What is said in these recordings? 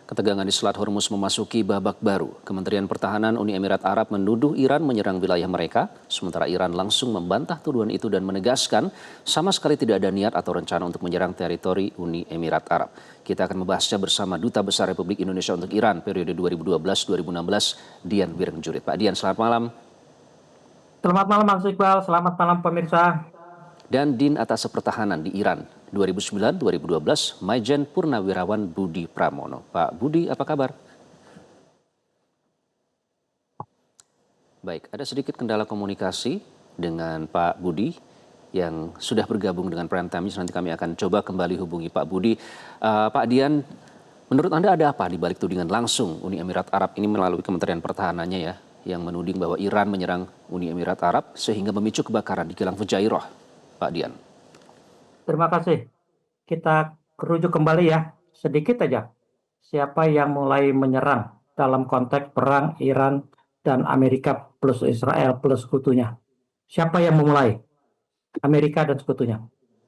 Ketegangan di Selat Hormuz memasuki babak baru. Kementerian Pertahanan Uni Emirat Arab menuduh Iran menyerang wilayah mereka, sementara Iran langsung membantah tuduhan itu dan menegaskan sama sekali tidak ada niat atau rencana untuk menyerang teritori Uni Emirat Arab. Kita akan membahasnya bersama Duta Besar Republik Indonesia untuk Iran periode 2012-2016, Dian Wirenjurit. Pak Dian, selamat malam. Selamat malam Mas Iqbal, selamat malam pemirsa. Dan Din Atas Pertahanan di Iran 2009-2012, Maijen Purnawirawan Budi Pramono. Pak Budi, apa kabar? Baik, ada sedikit kendala komunikasi dengan Pak Budi yang sudah bergabung dengan Prime Time. Nanti kami akan coba kembali hubungi Pak Budi. Pak Dian, menurut Anda ada apa di balik tudingan langsung Uni Emirat Arab ini melalui Kementerian Pertahanannya ya, yang menuding bahwa Iran menyerang Uni Emirat Arab sehingga memicu kebakaran di kilang Fujairah, Pak Dian? Terima kasih. Kita rujuk kembali ya, sedikit aja. Siapa yang mulai menyerang dalam konteks perang Iran dan Amerika plus Israel plus sekutunya? Siapa yang memulai? Amerika dan sekutunya.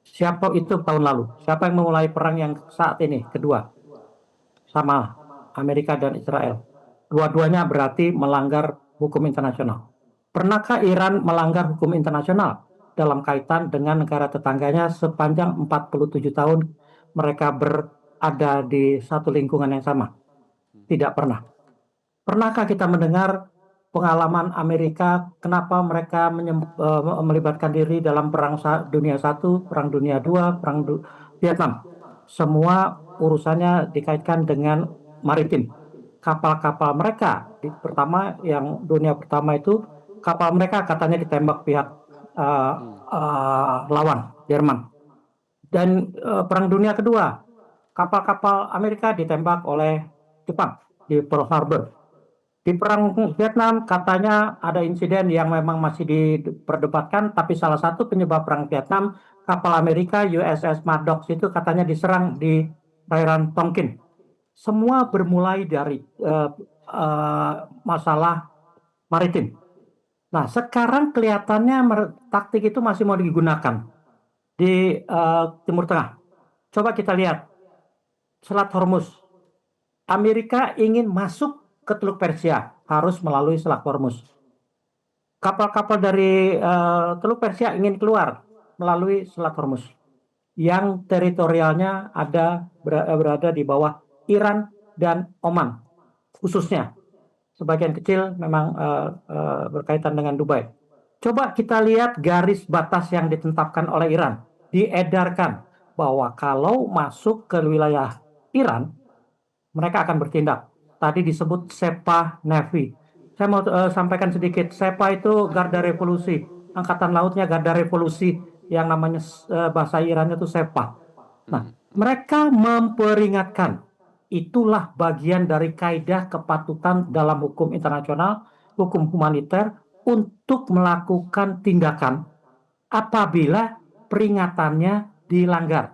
Siapa itu tahun lalu? Siapa yang memulai perang yang saat ini? Kedua. Sama, Amerika dan Israel. Dua-duanya berarti melanggar hukum internasional. Pernahkah Iran melanggar hukum internasional dalam kaitan dengan negara tetangganya sepanjang 47 tahun mereka berada di satu lingkungan yang sama? Tidak pernah. Pernahkah kita mendengar pengalaman Amerika, kenapa mereka melibatkan diri dalam Perang Dunia I, Perang Dunia II, Perang Vietnam? Semua urusannya dikaitkan dengan maritim. Kapal-kapal mereka, yang dunia pertama itu, kapal mereka katanya ditembak pihak lawan Jerman. Dan Perang Dunia Kedua, kapal-kapal Amerika ditembak oleh Jepang di Pearl Harbor. Di Perang Vietnam katanya ada insiden yang memang masih diperdebatkan, tapi salah satu penyebab Perang Vietnam, kapal Amerika USS Maddox itu katanya diserang di perairan Tonkin. Semua bermulai dari masalah maritim. Nah, sekarang kelihatannya taktik itu masih mau digunakan di Timur Tengah. Coba kita lihat Selat Hormuz. Amerika ingin masuk ke Teluk Persia, harus melalui Selat Hormuz. Kapal-kapal dari Teluk Persia ingin keluar melalui Selat Hormuz, yang teritorialnya berada di bawah Iran dan Oman, khususnya. Sebagian kecil memang berkaitan dengan Dubai. Coba kita lihat garis batas yang ditetapkan oleh Iran. Diedarkan bahwa kalau masuk ke wilayah Iran, mereka akan bertindak. Tadi disebut Sepah Navy. Saya mau sampaikan sedikit. Sepah itu Garda Revolusi. Angkatan Lautnya Garda Revolusi, yang namanya bahasa Irannya itu Sepah. Nah, mereka memperingatkan. Itulah bagian dari kaidah kepatutan dalam hukum internasional, hukum humaniter, untuk melakukan tindakan apabila peringatannya dilanggar.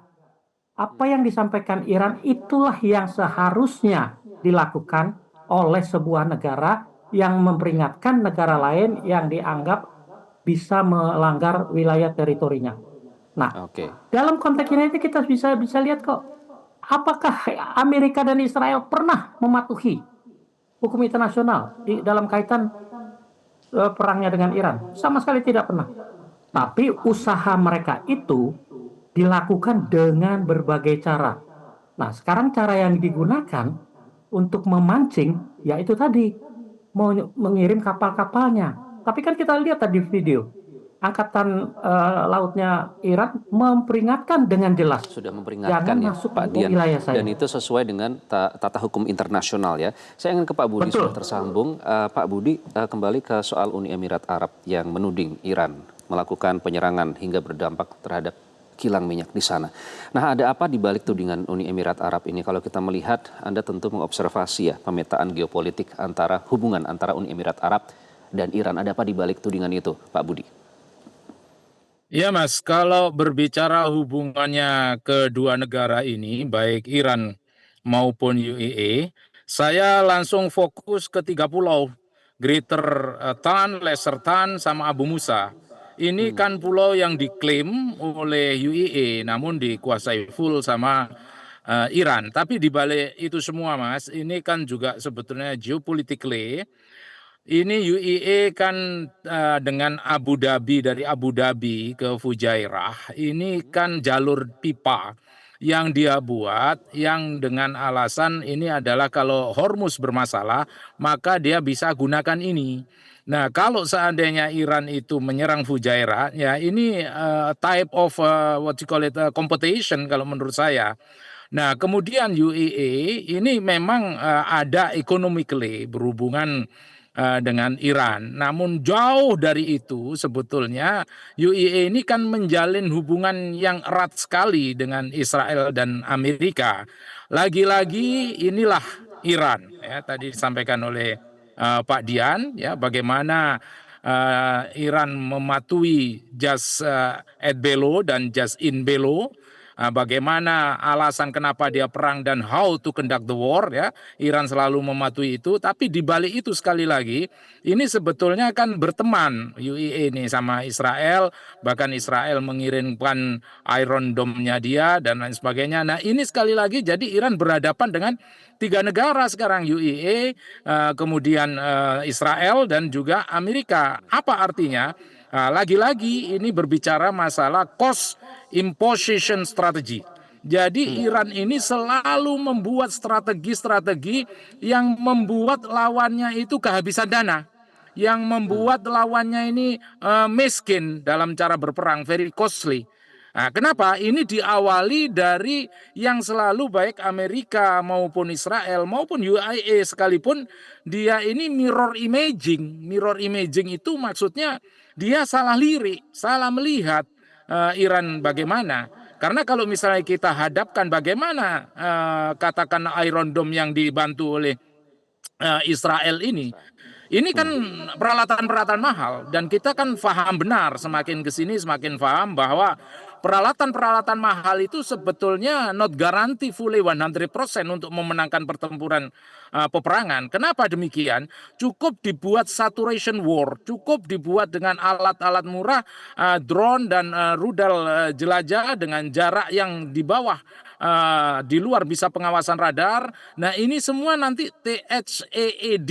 Apa yang disampaikan Iran itulah yang seharusnya dilakukan oleh sebuah negara yang memperingatkan negara lain yang dianggap bisa melanggar wilayah teritorinya. Nah, dalam konteks ini kita bisa lihat kok. Apakah Amerika dan Israel pernah mematuhi hukum internasional dalam kaitan perangnya dengan Iran? Sama sekali tidak pernah. Tapi usaha mereka itu dilakukan dengan berbagai cara. Nah, sekarang cara yang digunakan untuk memancing, yaitu tadi, mau mengirim kapal-kapalnya. Tapi kan kita lihat tadi video, Angkatan Lautnya Iran memperingatkan dengan jelas. Sudah memperingatkan ya, masuk Pak Dian. Dan itu sesuai dengan tata hukum internasional ya. Saya ingin ke Pak Budi, sudah tersambung. Pak Budi, kembali ke soal Uni Emirat Arab yang menuding Iran melakukan penyerangan hingga berdampak terhadap kilang minyak di sana. Nah, ada apa di balik tudingan Uni Emirat Arab ini? Kalau kita melihat, Anda tentu mengobservasi ya pemetaan geopolitik hubungan antara Uni Emirat Arab dan Iran. Ada apa di balik tudingan itu, Pak Budi? Ya Mas, kalau berbicara hubungannya kedua negara ini, baik Iran maupun UAE, saya langsung fokus ke 3 pulau, Greater Tan, Lesser Tan, sama Abu Musa. Ini kan pulau yang diklaim oleh UAE, namun dikuasai full sama Iran. Tapi di balik itu semua, Mas, ini kan juga sebetulnya geopolitically ini UAE kan dengan Abu Dhabi, dari Abu Dhabi ke Fujairah ini kan jalur pipa yang dia buat yang dengan alasan ini adalah kalau Hormuz bermasalah maka dia bisa gunakan ini. Nah, kalau seandainya Iran itu menyerang Fujairah, ya ini type of what you call it competition kalau menurut saya. Nah, kemudian UAE ini memang ada economically berhubungan dengan Iran. Namun jauh dari itu sebetulnya UAE ini kan menjalin hubungan yang erat sekali dengan Israel dan Amerika. Lagi-lagi inilah Iran, ya tadi disampaikan oleh Pak Dian, ya bagaimana Iran mematuhi jas et bello dan jas in bello. Bagaimana alasan kenapa dia perang dan how to conduct the war, ya Iran selalu mematuhi itu. Tapi di balik itu sekali lagi ini sebetulnya kan berteman UAE ini sama Israel, bahkan Israel mengirimkan Iron Dome-nya dia dan lain sebagainya. Nah, ini sekali lagi jadi Iran berhadapan dengan tiga negara sekarang, UAE, kemudian Israel dan juga Amerika. Apa artinya? Lagi-lagi ini berbicara masalah cost imposition strategy. Jadi Iran ini selalu membuat strategi-strategi yang membuat lawannya itu kehabisan dana, yang membuat lawannya ini miskin dalam cara berperang, very costly. Nah, kenapa? Ini diawali dari yang selalu baik Amerika maupun Israel maupun UAE sekalipun dia ini mirror imaging. Mirror imaging itu maksudnya dia salah lirik, salah melihat Iran bagaimana. Karena kalau misalnya kita hadapkan bagaimana katakan Iron Dome yang dibantu oleh Israel ini kan peralatan-peralatan mahal dan kita kan paham benar semakin ke sini semakin paham bahwa peralatan-peralatan mahal itu sebetulnya not guarantee fully 100% untuk memenangkan pertempuran peperangan. Kenapa demikian? Cukup dibuat saturation war, cukup dibuat dengan alat-alat murah, drone dan rudal jelajah dengan jarak yang di bawah di luar bisa pengawasan radar. Nah, ini semua nanti THAAD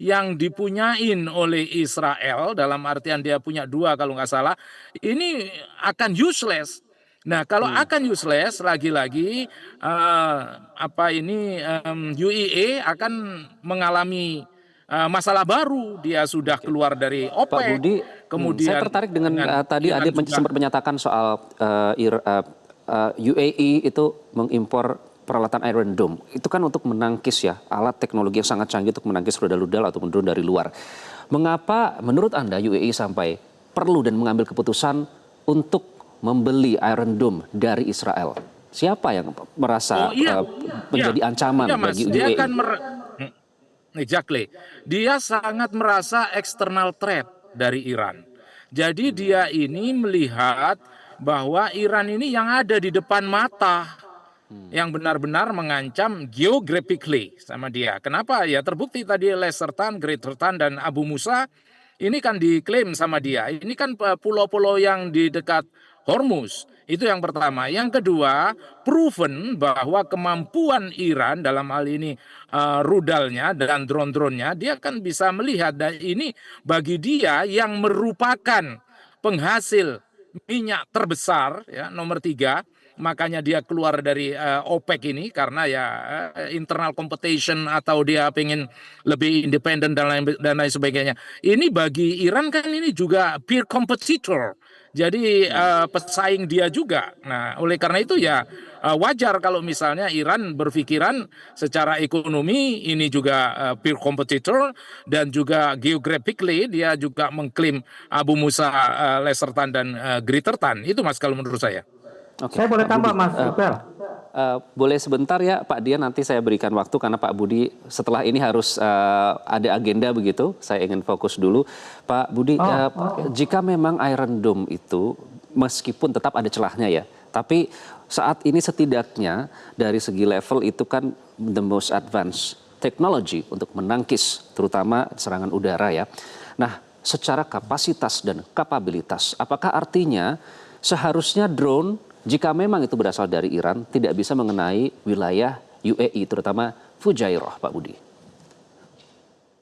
yang dipunyain oleh Israel, dalam artian dia punya dua kalau nggak salah, ini akan useless. Nah, kalau akan useless, lagi-lagi UAE akan mengalami masalah baru. Dia sudah keluar dari OPEC. Pak Budi, kemudian saya tertarik dengan tadi Iran Ade juga sempat menyatakan soal UAE itu mengimpor peralatan Iron Dome. Itu kan untuk menangkis ya, alat teknologi yang sangat canggih untuk menangkis rudal-rudal ataupun drone dari luar. Mengapa menurut Anda UAE sampai perlu dan mengambil keputusan untuk membeli Iron Dome dari Israel? Siapa yang merasa menjadi ancaman bagi UAE? Exactly. Dia sangat merasa external threat dari Iran. Jadi dia ini melihat bahwa Iran ini yang ada di depan mata yang benar-benar mengancam geographically sama dia. Kenapa? Ya terbukti tadi Lesertan, Greatertan dan Abu Musa ini kan diklaim sama dia. Ini kan pulau-pulau yang di dekat Hormuz. Itu yang pertama. Yang kedua, proven bahwa kemampuan Iran dalam hal ini rudalnya dan drone-dronenya, dia kan bisa melihat. Dan ini bagi dia yang merupakan penghasil minyak terbesar, ya nomor 3. Makanya dia keluar dari OPEC ini karena ya internal competition atau dia pengen lebih independen dan lain sebagainya. Ini bagi Iran kan ini juga peer competitor. Jadi pesaing dia juga. Nah, oleh karena itu ya wajar kalau misalnya Iran berpikiran secara ekonomi ini juga peer competitor dan juga geographically dia juga mengklaim Abu Musa, Lesertan dan Greatertan. Itu Mas kalau menurut saya. Oke, saya boleh tambah Mas Iqbal? Boleh sebentar ya Pak Dian, nanti saya berikan waktu karena Pak Budi setelah ini harus ada agenda begitu. Saya ingin fokus dulu. Pak Budi, jika memang Iron Dome itu meskipun tetap ada celahnya ya, tapi saat ini setidaknya dari segi level itu kan the most advanced technology untuk menangkis terutama serangan udara ya. Nah, secara kapasitas dan kapabilitas, apakah artinya seharusnya drone jika memang itu berasal dari Iran, tidak bisa mengenai wilayah UAE, terutama Fujairah, Pak Budi.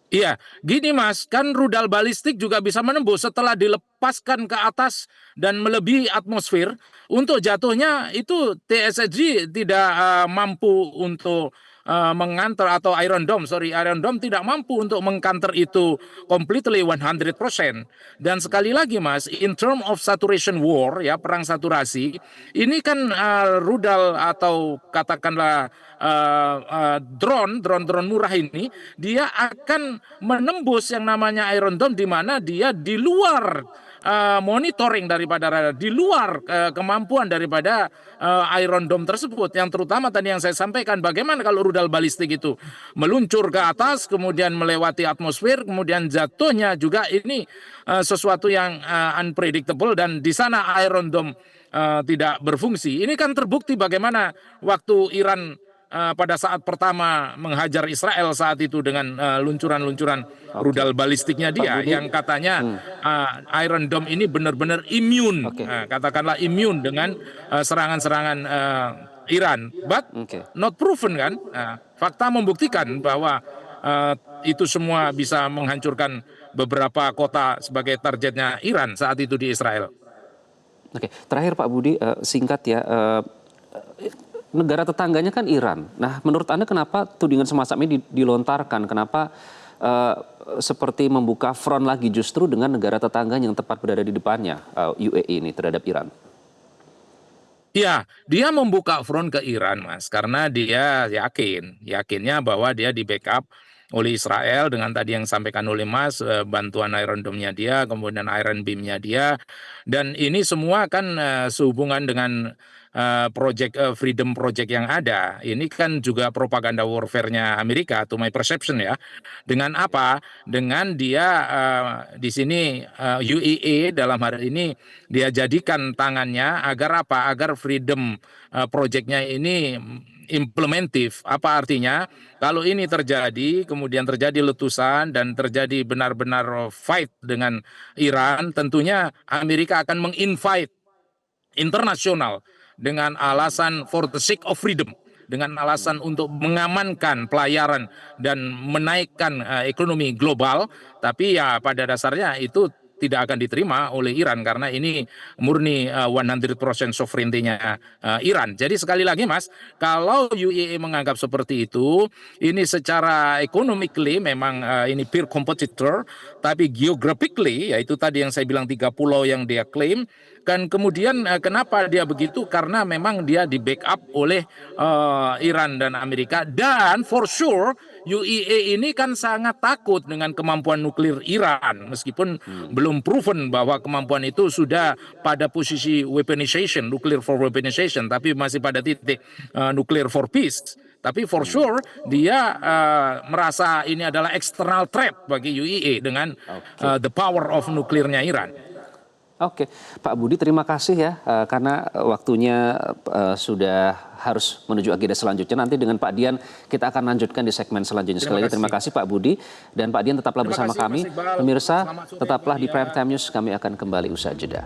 Iya, gini Mas, kan rudal balistik juga bisa menembus setelah dilepaskan ke atas dan melebihi atmosfer. Untuk jatuhnya itu TSSG tidak mampu untuk mengantar, atau Iron Dome tidak mampu untuk mengkanter itu completely 100%. Dan sekali lagi Mas, in term of saturation war, ya, perang saturasi, ini kan rudal atau katakanlah drone murah ini, dia akan menembus yang namanya Iron Dome, di mana dia di luar monitoring daripada radar, di luar kemampuan daripada Iron Dome tersebut. Yang terutama tadi yang saya sampaikan, bagaimana kalau rudal balistik itu meluncur ke atas, kemudian melewati atmosfer, kemudian jatuhnya juga ini sesuatu yang unpredictable, dan di sana Iron Dome tidak berfungsi. Ini kan terbukti bagaimana waktu Iran pada saat pertama menghajar Israel saat itu dengan luncuran-luncuran rudal balistiknya dia, yang katanya Iron Dome ini benar-benar immune, katakanlah immune dengan serangan-serangan Iran, but not proven kan. Fakta membuktikan bahwa itu semua bisa menghancurkan beberapa kota sebagai targetnya Iran saat itu di Israel. Oke, terakhir Pak Budi, singkat ya. Negara tetangganya kan Iran. Nah, menurut Anda kenapa tudingan semacam ini dilontarkan? Kenapa seperti membuka front lagi justru dengan negara tetangganya yang tepat berada di depannya, UAE ini, terhadap Iran? Ya, dia membuka front ke Iran, Mas, karena dia yakinnya bahwa dia di backup oleh Israel dengan tadi yang disampaikan oleh Mas, bantuan Iron Dome-nya dia, kemudian Iron Beam-nya dia, dan ini semua kan sehubungan dengan project Freedom Project yang ada. Ini kan juga propaganda warfare-nya Amerika, to my perception ya. Dengan apa? Dengan dia di sini UAE dalam hari ini dia jadikan tangannya agar apa? Agar Freedom Project-nya ini implementif. Apa artinya? Kalau ini terjadi, kemudian terjadi letusan dan terjadi benar-benar fight dengan Iran, tentunya Amerika akan menginvite internasional dengan alasan for the sake of freedom, dengan alasan untuk mengamankan pelayaran dan menaikkan ekonomi global. Tapi ya pada dasarnya itu tidak akan diterima oleh Iran karena ini murni 100% sovereignty-nya Iran. Jadi sekali lagi Mas, kalau UAE menganggap seperti itu, ini secara economically memang ini peer competitor, tapi geographically, yaitu tadi yang saya bilang 3 pulau yang dia klaim, kan kemudian kenapa dia begitu? Karena memang dia di backup oleh Iran dan Amerika, dan for sure UAE ini kan sangat takut dengan kemampuan nuklir Iran, meskipun belum proven bahwa kemampuan itu sudah pada posisi weaponization, nuclear for weaponization, tapi masih pada titik nuclear for peace. Tapi for sure dia merasa ini adalah external threat bagi UAE dengan the power of nuklirnya Iran. Oke, Pak Budi terima kasih ya, karena waktunya sudah harus menuju agenda selanjutnya. Nanti dengan Pak Dian kita akan lanjutkan di segmen selanjutnya. Sekali lagi terima kasih Pak Budi, dan Pak Dian tetaplah bersama kami. Pemirsa, tetaplah di Prime Time News, kami akan kembali usai jeda.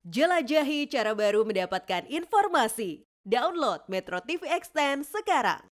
Jelajahi cara baru mendapatkan informasi. Download Metro TV Extend sekarang.